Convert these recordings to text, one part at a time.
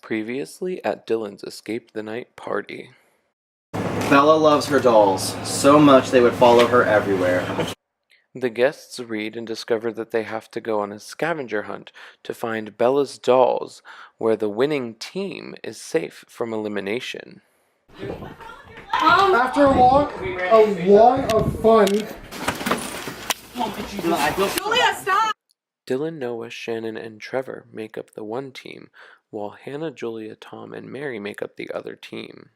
Previously at Dylan's Escape the Night party. Bella loves her dolls so much they would follow her everywhere. The guests read and discover that they have to go on a scavenger hunt to find Bella's dolls, where the winning team is safe from elimination. After a long of fun. Julia, stop! Dylan, Noah, Shannon, and Trevor make up the one team, while Hannah, Julia, Tom, and Mary make up the other team.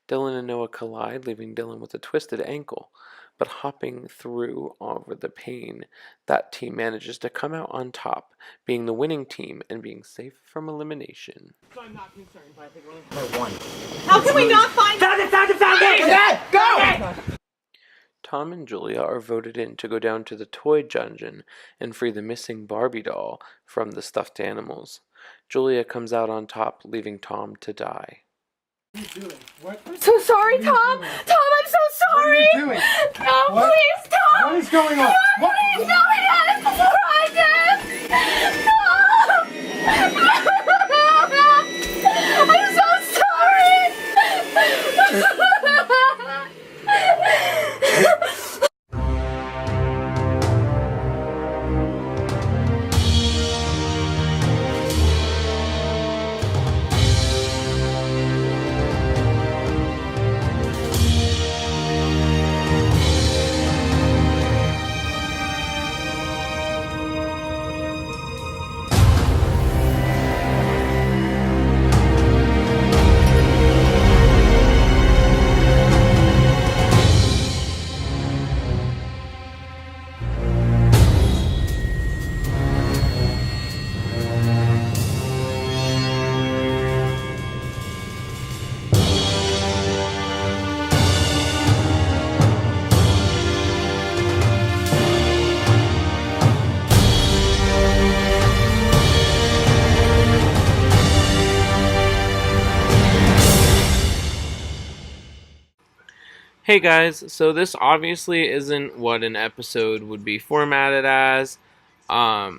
Dylan and Noah collide, leaving Dylan with a twisted ankle, but hopping through over the pain, that team manages to come out on top, being the winning team and being safe from elimination. So I'm not concerned, but I think we're only one. How can we not find it? Found it! Dad, go! Tom and Julia are voted in to go down to the toy dungeon and free the missing Barbie doll from the stuffed animals. Julia comes out on top, leaving Tom to die. What are you doing? What? I'm so sorry, Tom! Tom, I'm so sorry! What are you doing? No, What? please, Tom! What is going on? What? Please, no, he had it before I did! Tom! I'm so sorry! Hey guys, so this obviously isn't what an episode would be formatted as. I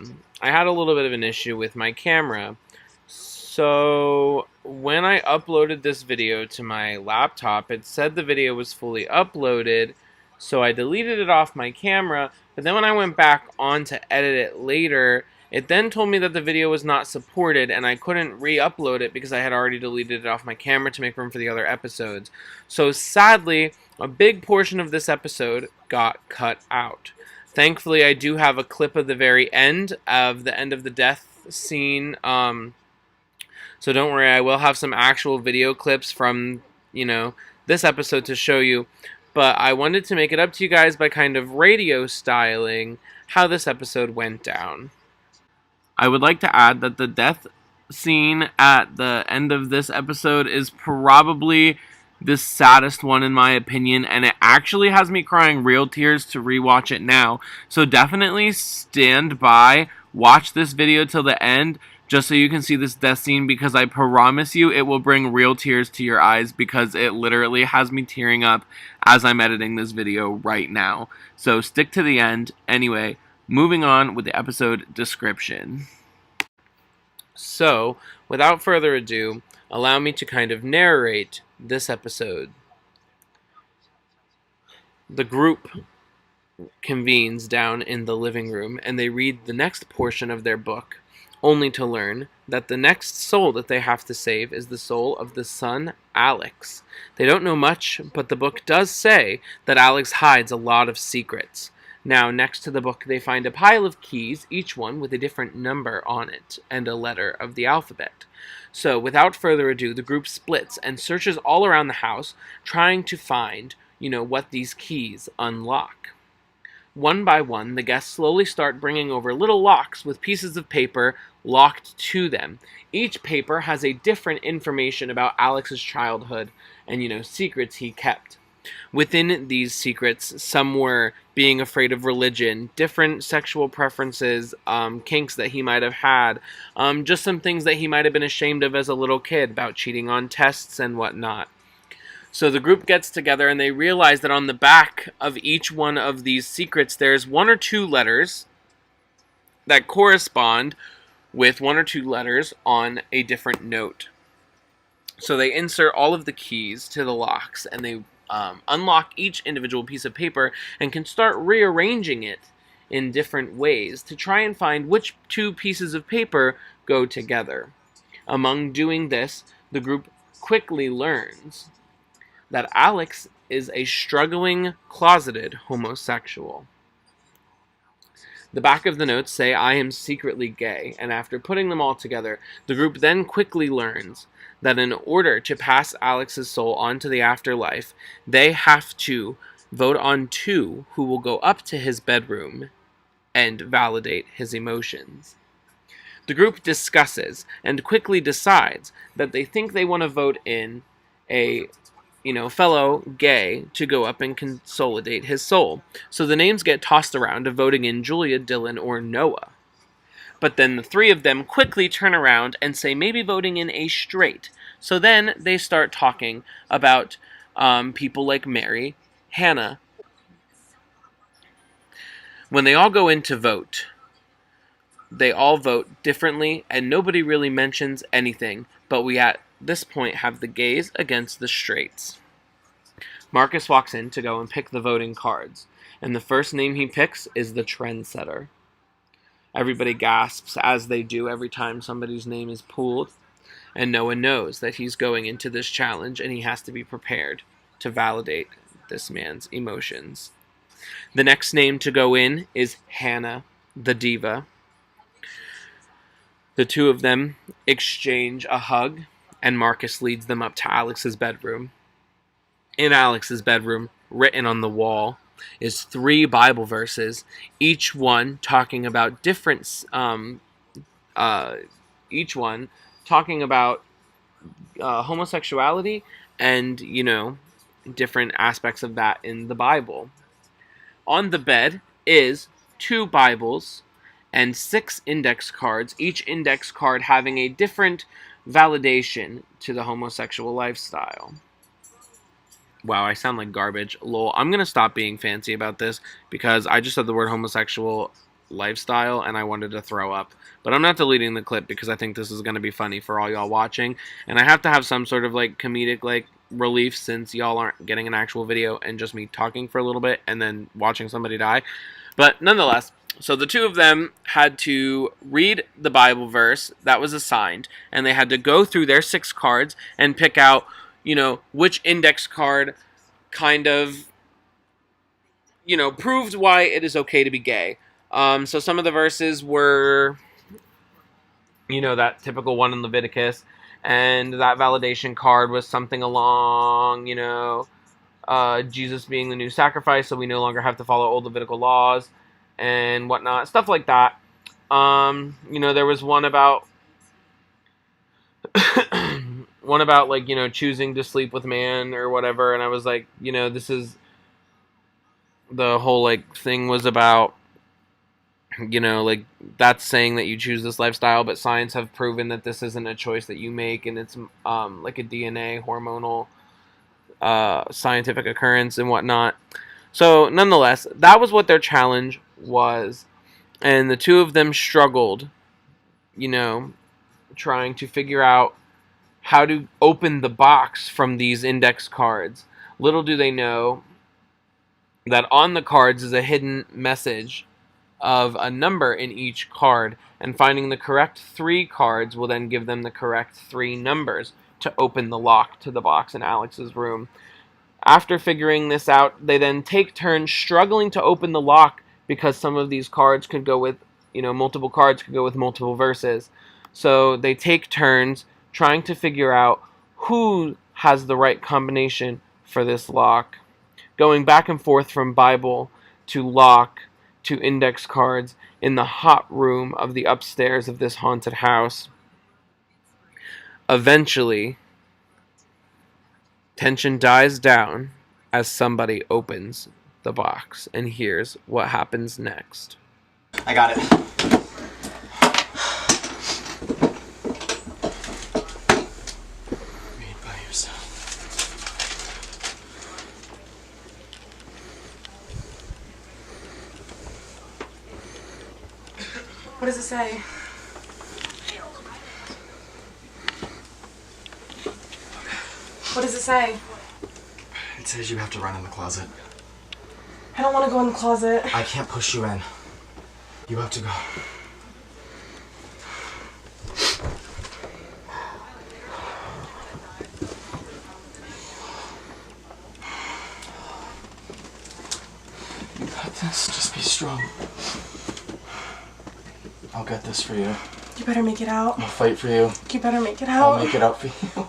had a little bit of an issue with my camera. So when I uploaded this video to my laptop, it said the video was fully uploaded, so I deleted it off my camera, but then when I went back on to edit it later, it then told me that the video was not supported and I couldn't re-upload it because I had already deleted it off my camera to make room for the other episodes. So sadly, a big portion of this episode got cut out. Thankfully, I do have a clip of the very end of the death scene. So don't worry, I will have some actual video clips from, this episode to show you. But I wanted to make it up to you guys by kind of radio styling how this episode went down. I would like to add that the death scene at the end of this episode is probably the saddest one in my opinion, and it actually has me crying real tears to rewatch it now. So definitely stand by, watch this video till the end, just so you can see this death scene, because I promise you it will bring real tears to your eyes, because it literally has me tearing up as I'm editing this video right now. So stick to the end. Anyway, moving on with the episode description. So, without further ado, allow me to kind of narrate this episode. The group convenes down in the living room and they read the next portion of their book, only to learn that the next soul that they have to save is the soul of the son, Alex. They don't know much, but the book does say that Alex hides a lot of secrets. Now, next to the book, they find a pile of keys, each one with a different number on it, and a letter of the alphabet. So, without further ado, the group splits and searches all around the house, trying to find, what these keys unlock. One by one, the guests slowly start bringing over little locks with pieces of paper locked to them. Each paper has a different information about Alex's childhood and, secrets he kept. Within these secrets, some were being afraid of religion, different sexual preferences, kinks that he might have had, just some things that he might have been ashamed of as a little kid about cheating on tests and whatnot. So the group gets together and they realize that on the back of each one of these secrets there's one or two letters that correspond with one or two letters on a different note. So they insert all of the keys to the locks, and they unlock each individual piece of paper and can start rearranging it in different ways to try and find which two pieces of paper go together. Among doing this, the group quickly learns that Alex is a struggling, closeted homosexual. The back of the notes say, "I am secretly gay," and after putting them all together, the group then quickly learns that in order to pass Alex's soul on to the afterlife, they have to vote on two who will go up to his bedroom and validate his emotions. The group discusses and quickly decides that they think they want to vote in a fellow gay to go up and consolidate his soul. So the names get tossed around of voting in Julia, Dylan, or Noah. But then the three of them quickly turn around and say maybe voting in a straight. So then they start talking about people like Mary, Hannah. When they all go in to vote, they all vote differently, and nobody really mentions anything, but we at this point have the gays against the straights. Marcus walks in to go and pick the voting cards, and the first name he picks is the Trendsetter. Everybody gasps, as they do every time somebody's name is pulled, and no one knows that he's going into this challenge, and he has to be prepared to validate this man's emotions. The next name to go in is Hannah, the Diva. The two of them exchange a hug, and Marcus leads them up to Alex's bedroom. In Alex's bedroom, written on the wall, is 3 Bible verses, each one talking about homosexuality and, different aspects of that in the Bible. On the bed is 2 Bibles and 6 index cards, each index card having a different validation to the homosexual lifestyle. Wow, I sound like garbage. Lol. I'm going to stop being fancy about this because I just said the word homosexual lifestyle and I wanted to throw up. But I'm not deleting the clip because I think this is going to be funny for all y'all watching. And I have to have some sort of comedic relief since y'all aren't getting an actual video and just me talking for a little bit and then watching somebody die. But nonetheless, so the two of them had to read the Bible verse that was assigned, and they had to go through their 6 cards and pick out, which index card kind of, proved why it is okay to be gay. So some of the verses were, that typical one in Leviticus, and that validation card was something along, Jesus being the new sacrifice, so we no longer have to follow old Levitical laws and whatnot, stuff like that. There was one about choosing to sleep with man or whatever, and I was like, this is the whole thing was about, that's saying that you choose this lifestyle, but science have proven that this isn't a choice that you make, and it's like a DNA hormonal scientific occurrence and whatnot. So nonetheless, that was what their challenge was, and the two of them struggled, trying to figure out how to open the box from these index cards. Little do they know that on the cards is a hidden message of a number in each card, and finding the correct 3 cards will then give them the correct 3 numbers to open the lock to the box in Alex's room. After figuring this out, they then take turns struggling to open the lock because some of these cards could go with, multiple cards could go with multiple verses. So they take turns trying to figure out who has the right combination for this lock, going back and forth from Bible to lock to index cards in the hot room of the upstairs of this haunted house. Eventually, tension dies down as somebody opens the box, and here's what happens next. I got it. Read by yourself. What does it say? What does it say? It says you have to run in the closet. I don't want to go in the closet. I can't push you in. You have to go. You got this. Just be strong. I'll get this for you. You better make it out. I'll fight for you. You better make it out. I'll make it out for you.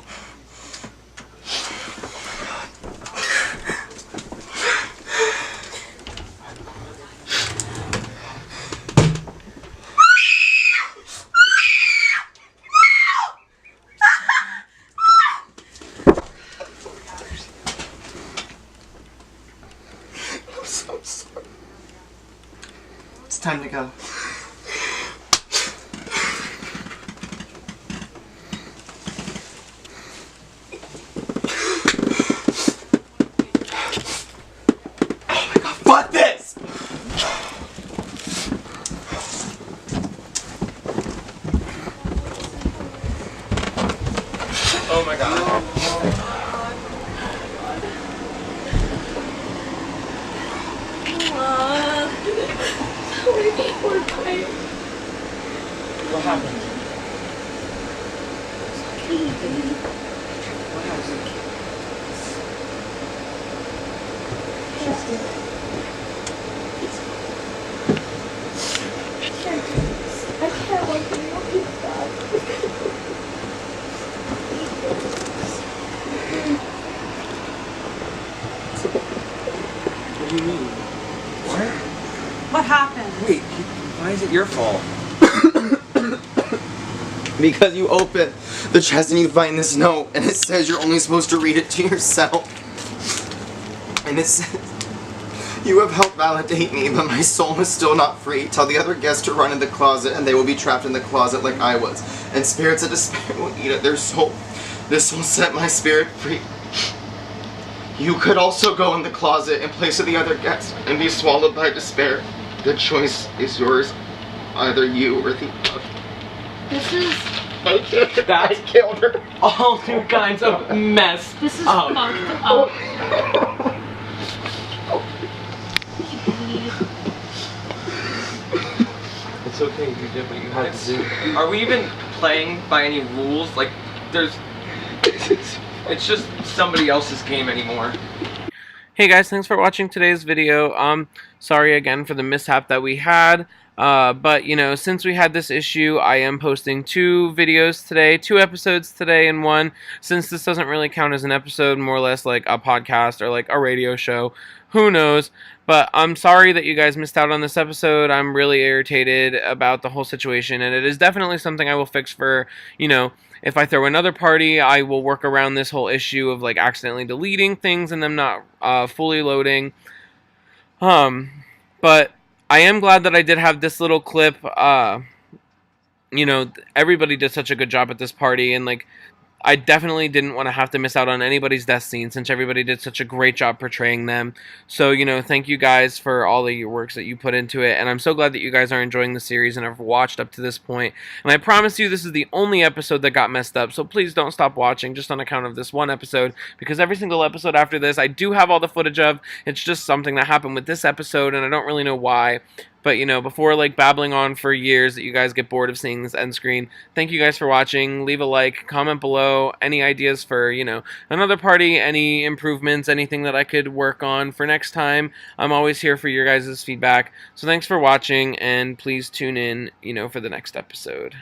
I'm so sorry. It's time to go. Fuck this! Oh my god. What happened? What happened? I can't let you know he's back. What do you mean? What? What happened? Wait, why is it your fault? Because you open the chest and you find this note and it says you're only supposed to read it to yourself. And it says, you have helped validate me, but my soul is still not free. Tell the other guests to run in the closet and they will be trapped in the closet like I was. And spirits of despair will eat at their soul. This will set my spirit free. You could also go in the closet in place of the other guests and be swallowed by despair. The choice is yours. Either you or the other. This is I killed her. All new kinds of mess. fucked up. It's okay, you did what you had to do. Are we even playing by any rules? Like, it's just somebody else's game anymore. Hey guys, thanks for watching today's video. Sorry again for the mishap that we had. But, you know, since we had this issue, I am posting 2 videos today, 2 episodes today in one, since this doesn't really count as an episode, more or less like a podcast or like a radio show. Who knows? But I'm sorry that you guys missed out on this episode. I'm really irritated about the whole situation, and it is definitely something I will fix for, you know, if I throw another party, I will work around this whole issue of, like, accidentally deleting things and them not fully loading. But I am glad that I did have this little clip. You know, everybody did such a good job at this party, and, like, I definitely didn't want to have to miss out on anybody's death scene since everybody did such a great job portraying them. So, you know, thank you guys for all of your works that you put into it, and I'm so glad that you guys are enjoying the series and have watched up to this point. And I promise you this is the only episode that got messed up, so please don't stop watching just on account of this one episode, because every single episode after this I do have all the footage of. It's just something that happened with this episode, and I don't really know why. But, you know, before, like, babbling on for years that you guys get bored of seeing this end screen, thank you guys for watching. Leave a like, comment below, any ideas for, you know, another party, any improvements, anything that I could work on for next time. I'm always here for your guys' feedback. So thanks for watching, and please tune in, you know, for the next episode.